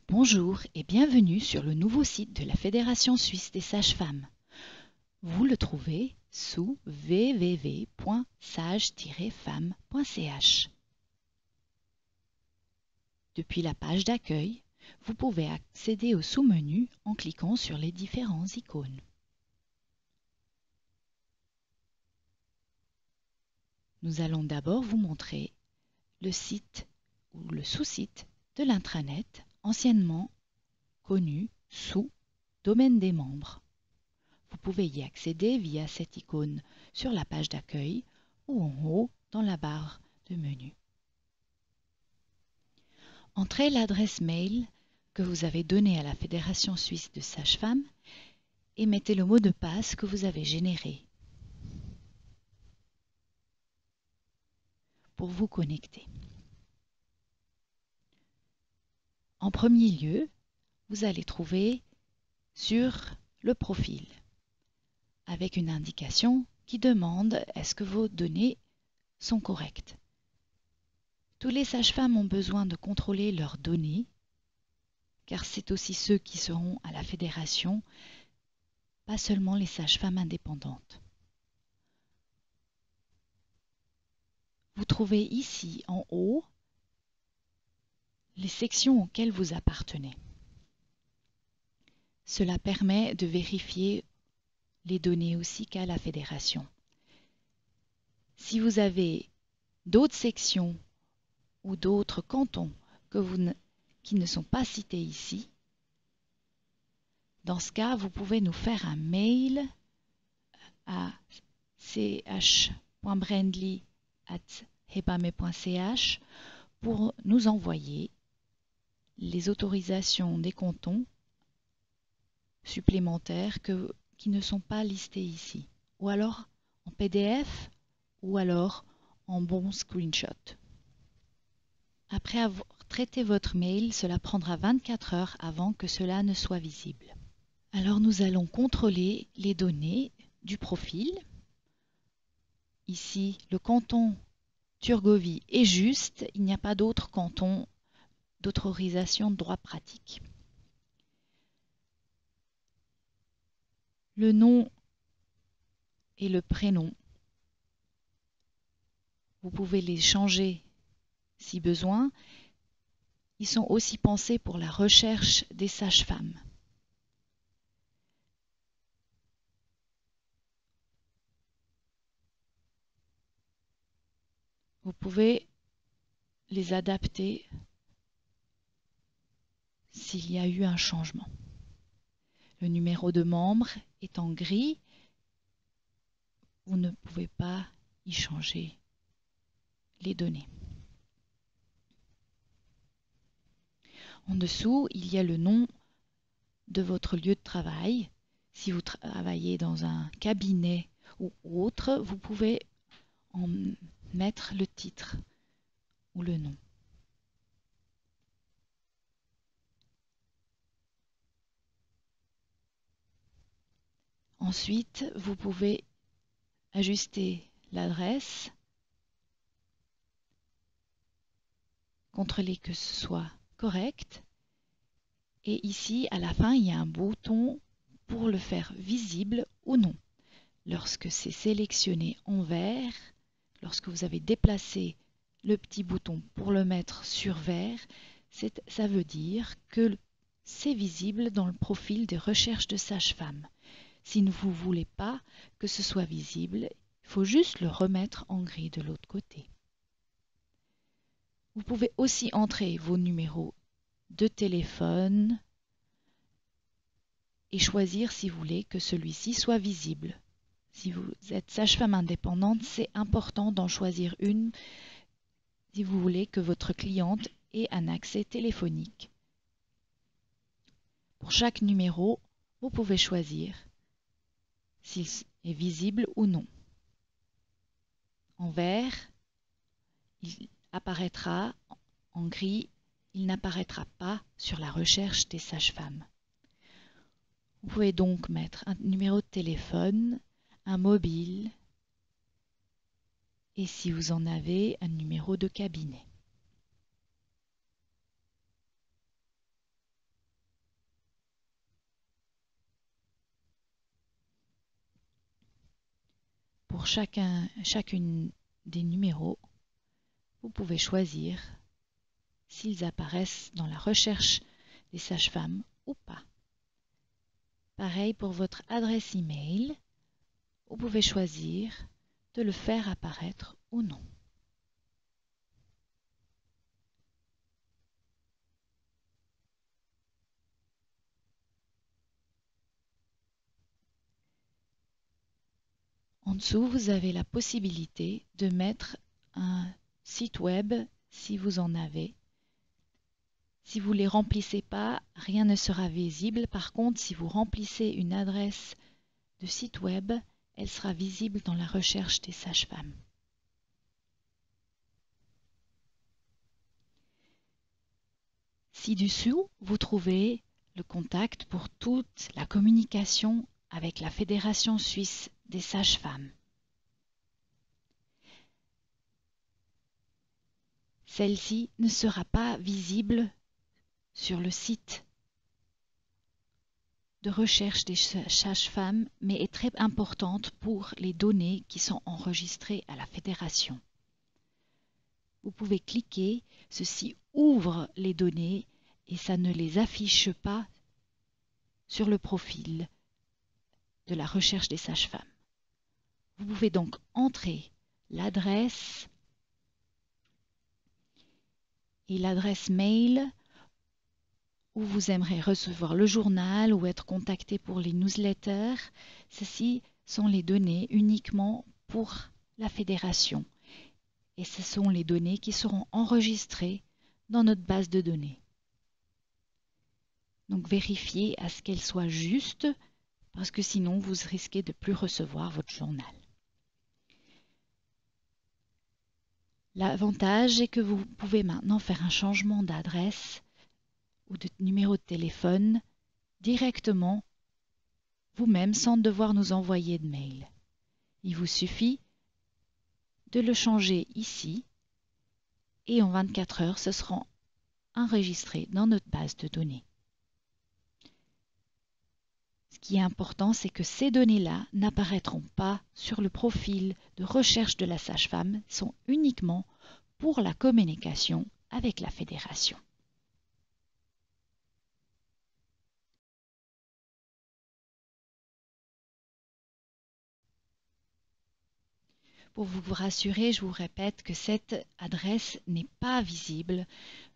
Bonjour et bienvenue sur le nouveau site de la Fédération suisse des sages-femmes. Vous le trouvez sous www.sage-femmes.ch. Depuis la page d'accueil, vous pouvez accéder au sous-menu en cliquant sur les différentes icônes. Nous allons d'abord vous montrer le site ou le sous-site de l'intranet, anciennement connu sous Domaine des membres. Vous pouvez y accéder via cette icône sur la page d'accueil ou en haut dans la barre de menu. Entrez l'adresse mail que vous avez donnée à la Fédération suisse de sages-femmes et mettez le mot de passe que vous avez généré pour vous connecter. En premier lieu, vous allez trouver sur le profil avec une indication qui demande est-ce que vos données sont correctes. Tous les sages-femmes ont besoin de contrôler leurs données, car c'est aussi ceux qui seront à la fédération, pas seulement les sages-femmes indépendantes. Vous trouvez ici en haut les sections auxquelles vous appartenez. Cela permet de vérifier les données aussi qu'à la fédération. Si vous avez d'autres sections ou d'autres cantons qui ne sont pas cités ici, dans ce cas, vous pouvez nous faire un mail à ch.brendli@hebame.ch pour nous envoyer les autorisations des cantons supplémentaires qui ne sont pas listés ici, ou alors en PDF, ou alors en bon screenshot. Après avoir traité votre mail, cela prendra 24 heures avant que cela ne soit visible. Alors nous allons contrôler les données du profil. Ici, le canton Turgovie est juste, il n'y a pas d'autre canton d'autorisation de droit pratique. Le nom et le prénom, vous pouvez les changer si besoin. Ils sont aussi pensés pour la recherche des sages-femmes. Vous pouvez les adapter s'il y a eu un changement. Le numéro de membre est en gris. Vous ne pouvez pas y changer les données. En dessous, il y a le nom de votre lieu de travail. Si vous travaillez dans un cabinet ou autre, vous pouvez en mettre le titre ou le nom. Ensuite, vous pouvez ajuster l'adresse, contrôler que ce soit correct. Et ici, à la fin, il y a un bouton pour le faire visible ou non. Lorsque c'est sélectionné en vert, lorsque vous avez déplacé le petit bouton pour le mettre sur vert, ça veut dire que c'est visible dans le profil de recherche de sage-femme. Si vous ne voulez pas que ce soit visible, il faut juste le remettre en gris de l'autre côté. Vous pouvez aussi entrer vos numéros de téléphone et choisir si vous voulez que celui-ci soit visible. Si vous êtes sage-femme indépendante, c'est important d'en choisir une si vous voulez que votre cliente ait un accès téléphonique. Pour chaque numéro, vous pouvez choisir s'il est visible ou non. En vert, il apparaîtra, en gris, il n'apparaîtra pas sur la recherche des sages-femmes. Vous pouvez donc mettre un numéro de téléphone, un mobile et si vous en avez, un numéro de cabinet. pour chacune des numéros, vous pouvez choisir s'ils apparaissent dans la recherche des sages-femmes ou pas. Pareil pour votre adresse email, vous pouvez choisir de le faire apparaître ou non. En dessous, vous avez la possibilité de mettre un site web si vous en avez. Si vous ne les remplissez pas, rien ne sera visible. Par contre, si vous remplissez une adresse de site web, elle sera visible dans la recherche des sages-femmes. Ci-dessous, vous trouvez le contact pour toute la communication avec la Fédération suisse des sages-femmes. Celle-ci ne sera pas visible sur le site de recherche des sages-femmes, mais est très importante pour les données qui sont enregistrées à la Fédération. Vous pouvez cliquer, ceci ouvre les données et ça ne les affiche pas sur le profil de la recherche des sages-femmes. Vous pouvez donc entrer l'adresse et l'adresse mail où vous aimeriez recevoir le journal ou être contacté pour les newsletters. Ceci sont les données uniquement pour la fédération. Et ce sont les données qui seront enregistrées dans notre base de données. Donc vérifiez à ce qu'elles soient justes, parce que sinon vous risquez de ne plus recevoir votre journal. L'avantage est que vous pouvez maintenant faire un changement d'adresse ou de numéro de téléphone directement vous-même sans devoir nous envoyer de mail. Il vous suffit de le changer ici et en 24 heures, ce sera enregistré dans notre base de données. Ce qui est important, c'est que ces données-là n'apparaîtront pas sur le profil de recherche de la sage-femme, sont uniquement pour la communication avec la fédération. Pour vous rassurer, je vous répète que cette adresse n'est pas visible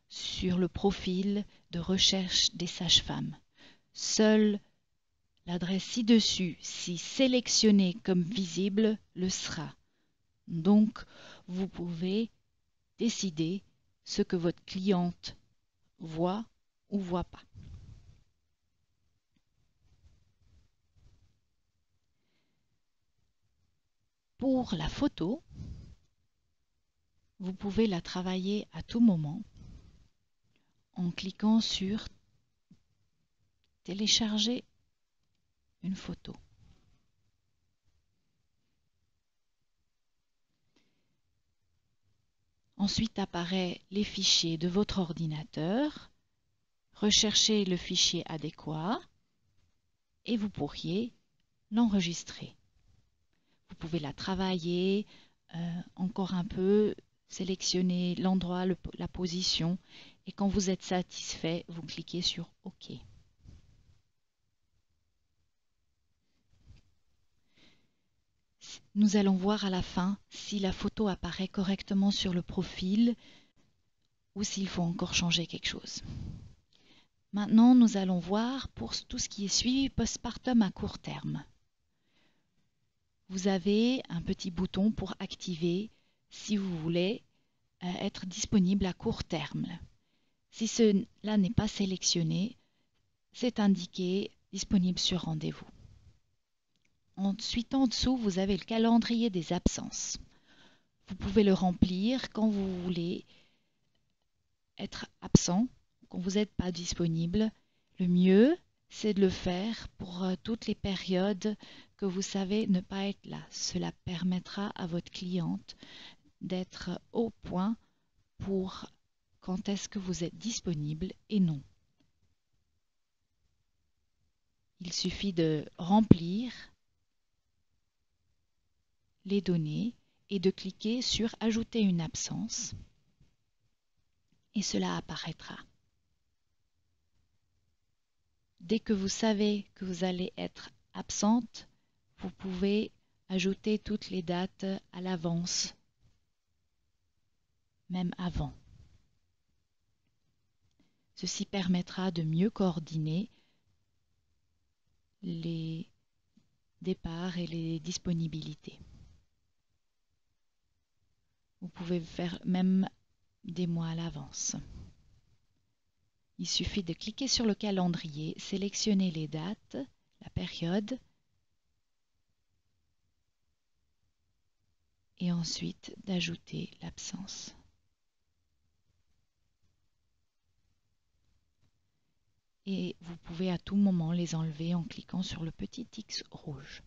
sur le profil de recherche des sages-femmes. Seule l'adresse ci-dessus, si sélectionnée comme visible, le sera. Donc, vous pouvez décider ce que votre cliente voit ou voit pas. Pour la photo, vous pouvez la travailler à tout moment en cliquant sur télécharger une photo. Ensuite apparaissent les fichiers de votre ordinateur. Recherchez le fichier adéquat et vous pourriez l'enregistrer. Vous pouvez la travailler encore un peu, sélectionner l'endroit, la position et quand vous êtes satisfait, vous cliquez sur OK. Nous allons voir à la fin si la photo apparaît correctement sur le profil ou s'il faut encore changer quelque chose. Maintenant, nous allons voir pour tout ce qui est suivi postpartum à court terme. Vous avez un petit bouton pour activer si vous voulez être disponible à court terme. Si cela n'est pas sélectionné, c'est indiqué disponible sur rendez-vous. Ensuite, en dessous, vous avez le calendrier des absences. Vous pouvez le remplir quand vous voulez être absent, quand vous n'êtes pas disponible. Le mieux, c'est de le faire pour toutes les périodes que vous savez ne pas être là. Cela permettra à votre cliente d'être au point pour quand est-ce que vous êtes disponible et non. Il suffit de remplir les données et de cliquer sur Ajouter une absence et cela apparaîtra. Dès que vous savez que vous allez être absente, vous pouvez ajouter toutes les dates à l'avance, même avant. Ceci permettra de mieux coordonner les départs et les disponibilités. Vous pouvez faire même des mois à l'avance. Il suffit de cliquer sur le calendrier, sélectionner les dates, la période et ensuite d'ajouter l'absence. Et vous pouvez à tout moment les enlever en cliquant sur le petit X rouge.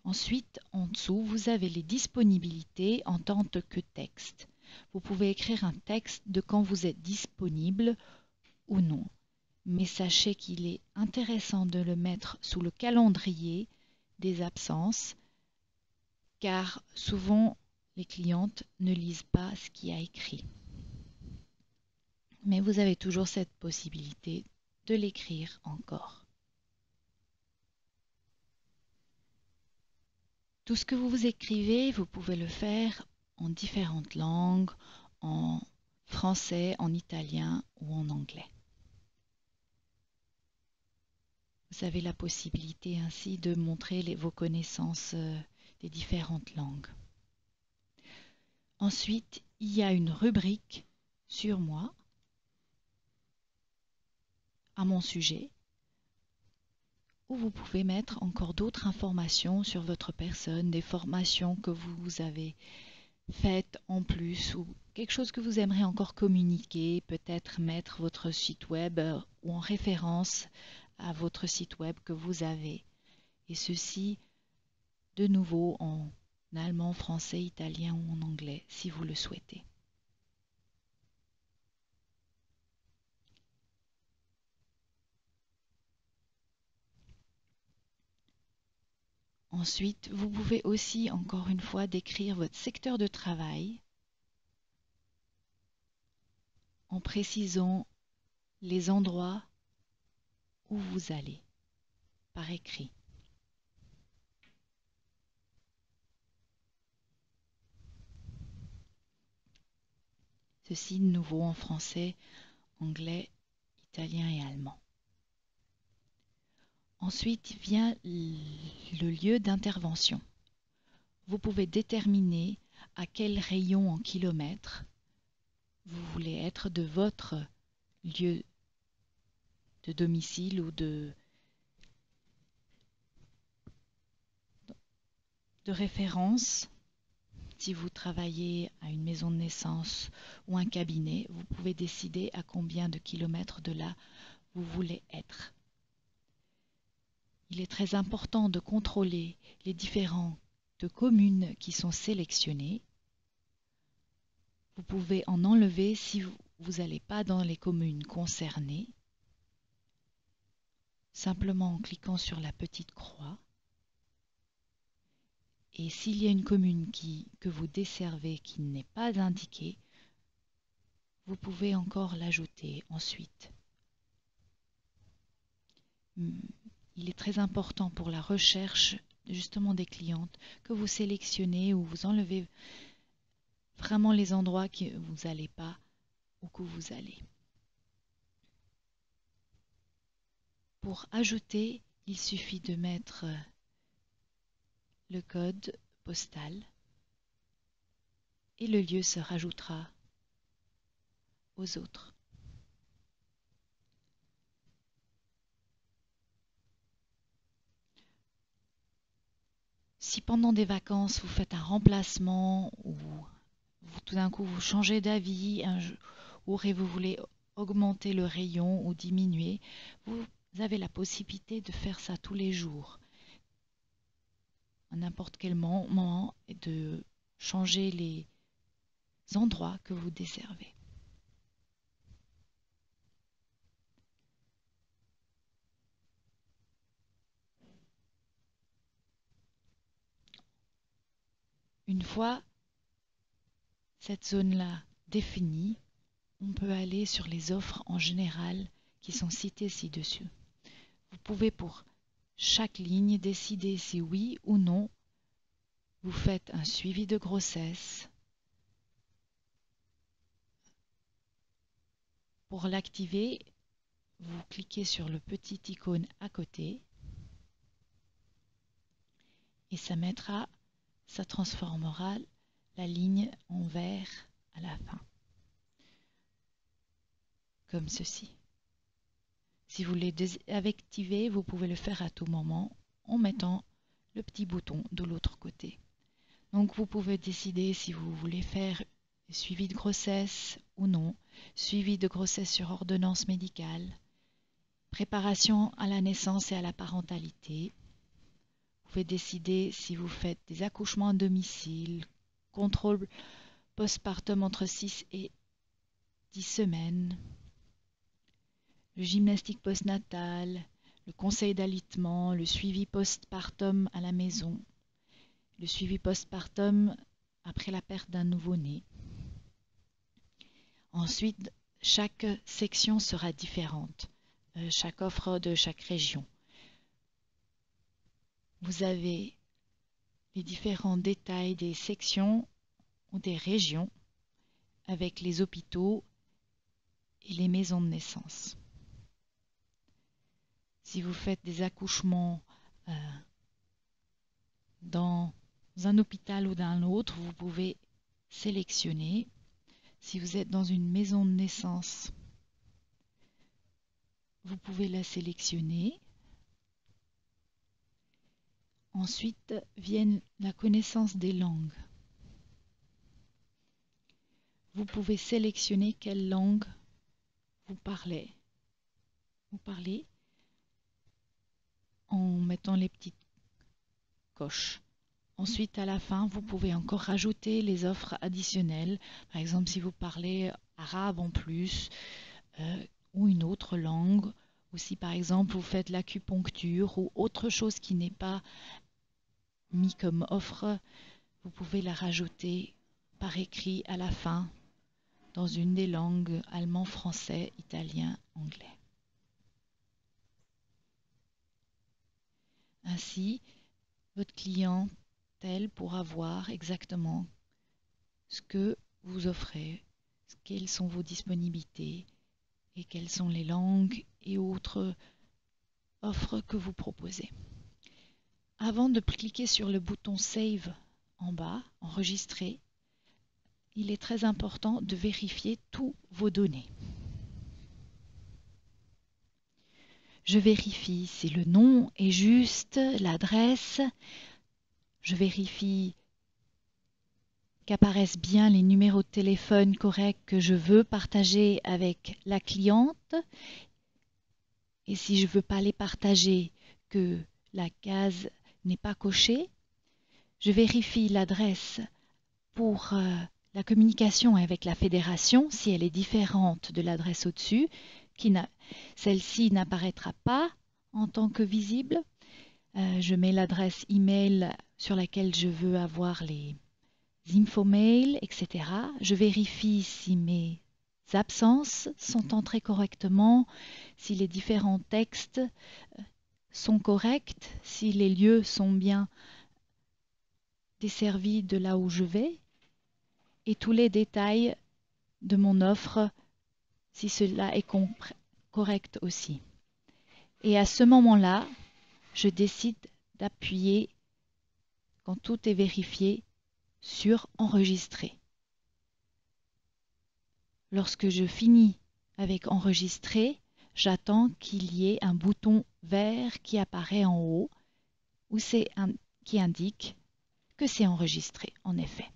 Ensuite, en dessous, vous avez les disponibilités en tant que texte. Vous pouvez écrire un texte de quand vous êtes disponible ou non. Mais sachez qu'il est intéressant de le mettre sous le calendrier des absences, car souvent les clientes ne lisent pas ce qui a écrit. Mais vous avez toujours cette possibilité de l'écrire encore. Tout ce que vous écrivez, vous pouvez le faire en différentes langues, en français, en italien ou en anglais. Vous avez la possibilité ainsi de montrer vos connaissances des différentes langues. Ensuite, il y a une rubrique sur moi, à mon sujet, où vous pouvez mettre encore d'autres informations sur votre personne, des formations que vous avez faites en plus ou quelque chose que vous aimeriez encore communiquer, peut-être mettre votre site web ou en référence à votre site web que vous avez. Et ceci, de nouveau, en allemand, français, italien ou en anglais, si vous le souhaitez. Ensuite, vous pouvez aussi, encore une fois, décrire votre secteur de travail en précisant les endroits où vous allez, par écrit. Ceci de nouveau en français, anglais, italien et allemand. Ensuite vient le lieu d'intervention. Vous pouvez déterminer à quel rayon en kilomètres vous voulez être de votre lieu de domicile ou de référence. Si vous travaillez à une maison de naissance ou un cabinet, vous pouvez décider à combien de kilomètres de là vous voulez être. Il est très important de contrôler les différentes communes qui sont sélectionnées. Vous pouvez en enlever si vous n'allez pas dans les communes concernées, simplement en cliquant sur la petite croix. Et s'il y a une commune que vous desservez qui n'est pas indiquée, vous pouvez encore l'ajouter ensuite. Il est très important pour la recherche justement des clientes que vous sélectionnez ou vous enlevez vraiment les endroits que vous n'allez pas ou que vous allez. Pour ajouter, il suffit de mettre le code postal et le lieu se rajoutera aux autres. Si pendant des vacances vous faites un remplacement ou tout d'un coup vous changez d'avis ou vous voulez augmenter le rayon ou diminuer, vous avez la possibilité de faire ça tous les jours, à n'importe quel moment, et de changer les endroits que vous desservez. Une fois cette zone-là définie, on peut aller sur les offres en général qui sont citées ci-dessus. Vous pouvez pour chaque ligne décider si oui ou non vous faites un suivi de grossesse. Pour l'activer, vous cliquez sur le petit icône à côté et ça transformera la ligne en vert à la fin, comme ceci. Si vous voulez désactiver, vous pouvez le faire à tout moment en mettant le petit bouton de l'autre côté. Donc vous pouvez décider si vous voulez faire suivi de grossesse ou non, suivi de grossesse sur ordonnance médicale, préparation à la naissance et à la parentalité. Vous pouvez décider si vous faites des accouchements à domicile, contrôle postpartum entre 6 et 10 semaines, le gymnastique postnatal, le conseil d'alitement, le suivi postpartum à la maison, le suivi postpartum après la perte d'un nouveau-né. Ensuite, chaque section sera différente, chaque offre de chaque région. Vous avez les différents détails des sections ou des régions avec les hôpitaux et les maisons de naissance. Si vous faites des accouchements dans un hôpital ou d'un autre, vous pouvez sélectionner. Si vous êtes dans une maison de naissance, vous pouvez la sélectionner. Ensuite vient la connaissance des langues. Vous pouvez sélectionner quelle langue vous parlez. Vous parlez en mettant les petites coches. Ensuite, à la fin, vous pouvez encore rajouter les offres additionnelles. Par exemple, si vous parlez arabe en plus ou une autre langue, ou si par exemple vous faites l'acupuncture ou autre chose qui n'est pas mis comme offre, vous pouvez la rajouter par écrit à la fin dans une des langues allemand, français, italien, anglais. Ainsi, votre clientèle pourra voir exactement ce que vous offrez, quelles sont vos disponibilités et quelles sont les langues et autres offres que vous proposez. Avant de cliquer sur le bouton Save en bas, enregistrer, il est très important de vérifier tous vos données. Je vérifie si le nom est juste, l'adresse. Je vérifie qu'apparaissent bien les numéros de téléphone corrects que je veux partager avec la cliente. Et si je ne veux pas les partager, que la case n'est pas cochée. Je vérifie l'adresse pour la communication avec la fédération, si elle est différente de l'adresse au-dessus, celle-ci n'apparaîtra pas en tant que visible. Je mets l'adresse email sur laquelle je veux avoir les infomails, etc. Je vérifie si mes absences sont entrées correctement, si les différents textes sont corrects, si les lieux sont bien desservis de là où je vais, et tous les détails de mon offre, si cela est correct aussi. Et à ce moment-là, je décide d'appuyer, quand tout est vérifié, sur enregistrer. Lorsque je finis avec enregistrer, j'attends qu'il y ait un bouton vert qui apparaît en haut, qui indique que c'est enregistré, en effet.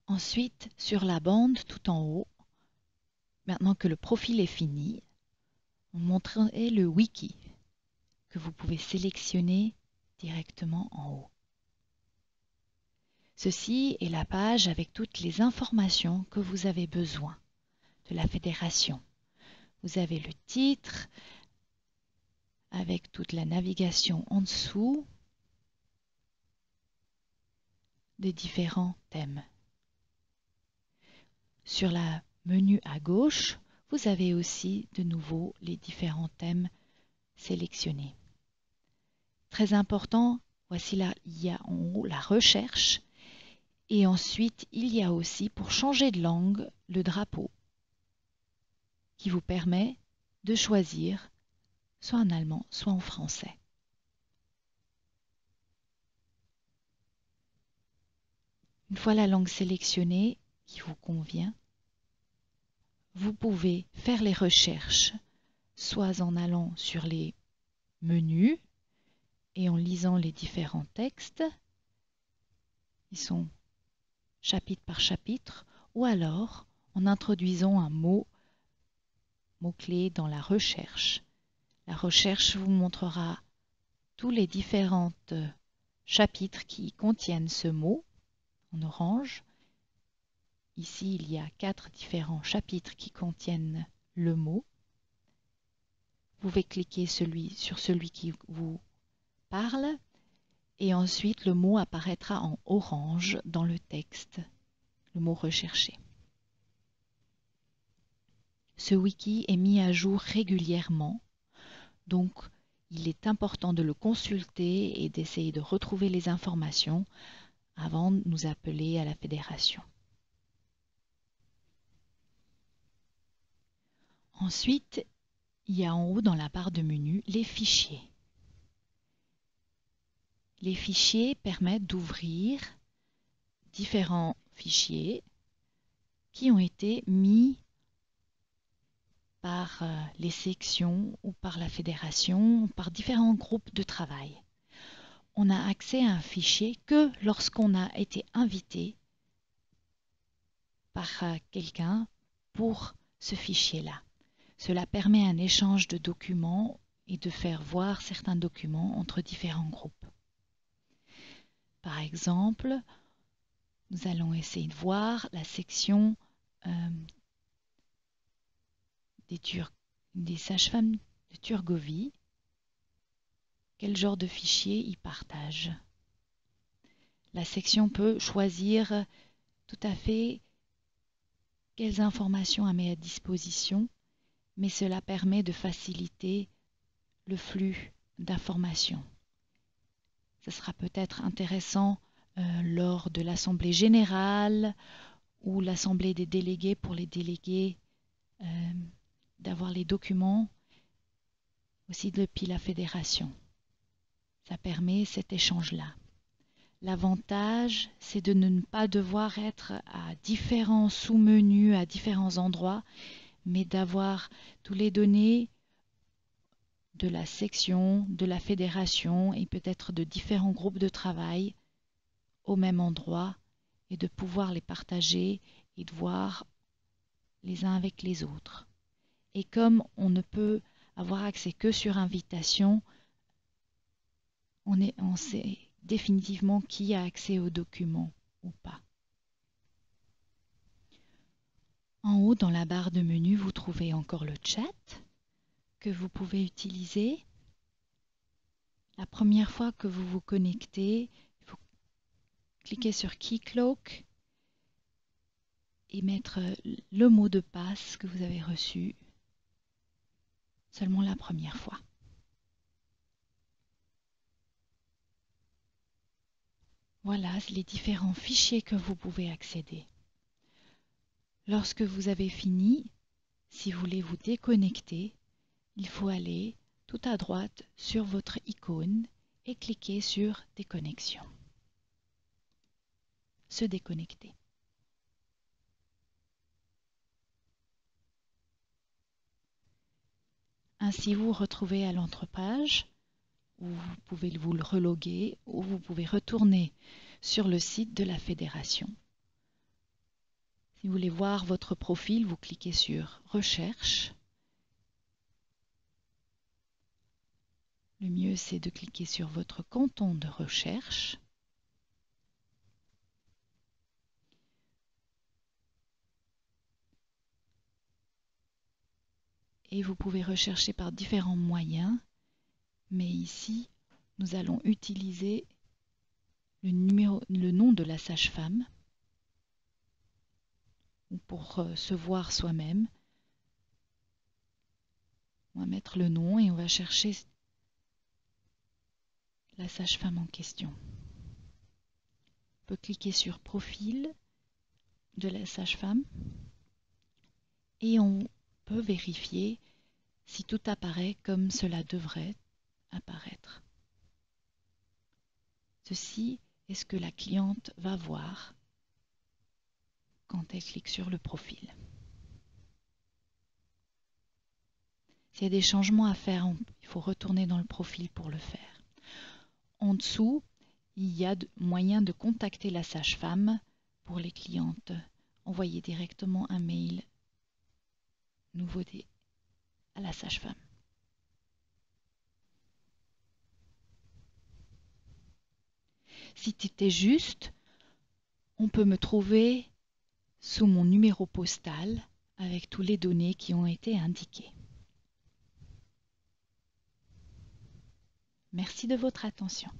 Ensuite, sur la bande tout en haut, maintenant que le profil est fini, on montrerait le wiki que vous pouvez sélectionner directement en haut. Ceci est la page avec toutes les informations que vous avez besoin de la fédération. Vous avez le titre avec toute la navigation en dessous. des différents thèmes. Sur le menu à gauche, vous avez aussi de nouveau les différents thèmes sélectionnés. Très important, voici là, il y a en haut la recherche et ensuite il y a aussi pour changer de langue le drapeau qui vous permet de choisir soit en allemand, soit en français. Une fois la langue sélectionnée qui vous convient, vous pouvez faire les recherches soit en allant sur les menus et en lisant les différents textes, ils sont chapitre par chapitre, ou alors en introduisant un mot-clé dans la recherche. La recherche vous montrera tous les différents chapitres qui contiennent ce mot en orange. Ici, il y a 4 différents chapitres qui contiennent le mot. Vous pouvez cliquer sur celui qui vous parle et ensuite le mot apparaîtra en orange dans le texte, le mot recherché. Ce wiki est mis à jour régulièrement, donc il est important de le consulter et d'essayer de retrouver les informations avant de nous appeler à la fédération. Ensuite, il y a en haut dans la barre de menu les fichiers. Les fichiers permettent d'ouvrir différents fichiers qui ont été mis par les sections ou par la fédération, ou par différents groupes de travail. On a accès à un fichier que lorsqu'on a été invité par quelqu'un pour ce fichier-là. Cela permet un échange de documents et de faire voir certains documents entre différents groupes. Par exemple, nous allons essayer de voir la section des sages-femmes de Turgovie. Quel genre de fichier ils partagent. La section peut choisir tout à fait quelles informations elle met à disposition, mais cela permet de faciliter le flux d'informations. Ce sera peut-être intéressant lors de l'Assemblée générale ou l'Assemblée des délégués pour les délégués d'avoir les documents aussi depuis la fédération. Ça permet cet échange-là. L'avantage, c'est de ne pas devoir être à différents sous-menus, à différents endroits, mais d'avoir toutes les données de la section, de la fédération et peut-être de différents groupes de travail au même endroit et de pouvoir les partager et de voir les uns avec les autres. Et comme on ne peut avoir accès que sur invitation, on sait définitivement qui a accès aux documents ou pas. En haut, dans la barre de menu, vous trouvez encore le chat que vous pouvez utiliser. La première fois que vous vous connectez, il faut cliquer sur Keycloak et mettre le mot de passe que vous avez reçu seulement la première fois. Voilà les différents fichiers que vous pouvez accéder. Lorsque vous avez fini, si vous voulez vous déconnecter, il faut aller tout à droite sur votre icône et cliquer sur Déconnexion. Se déconnecter. Ainsi, vous vous retrouvez à l'entrepage où vous pouvez vous le reloguer ou vous pouvez retourner sur le site de la fédération. Si vous voulez voir votre profil, vous cliquez sur Recherche. Le mieux, c'est de cliquer sur votre canton de recherche. Et vous pouvez rechercher par différents moyens. Mais ici, nous allons utiliser le nom de la sage-femme, ou pour se voir soi-même. On va mettre le nom et on va chercher la sage-femme en question. On peut cliquer sur Profil de la sage-femme et on peut vérifier si tout apparaît comme cela devrait apparaître. Ceci est ce que la cliente va voir quand elle clique sur le profil. S'il y a des changements à faire, il faut retourner dans le profil pour le faire. En dessous, il y a moyen de contacter la sage-femme pour les clientes. Envoyer directement un mail nouveauté à la sage-femme. Si tout est juste, on peut me trouver sous mon numéro postal avec toutes les données qui ont été indiquées. Merci de votre attention.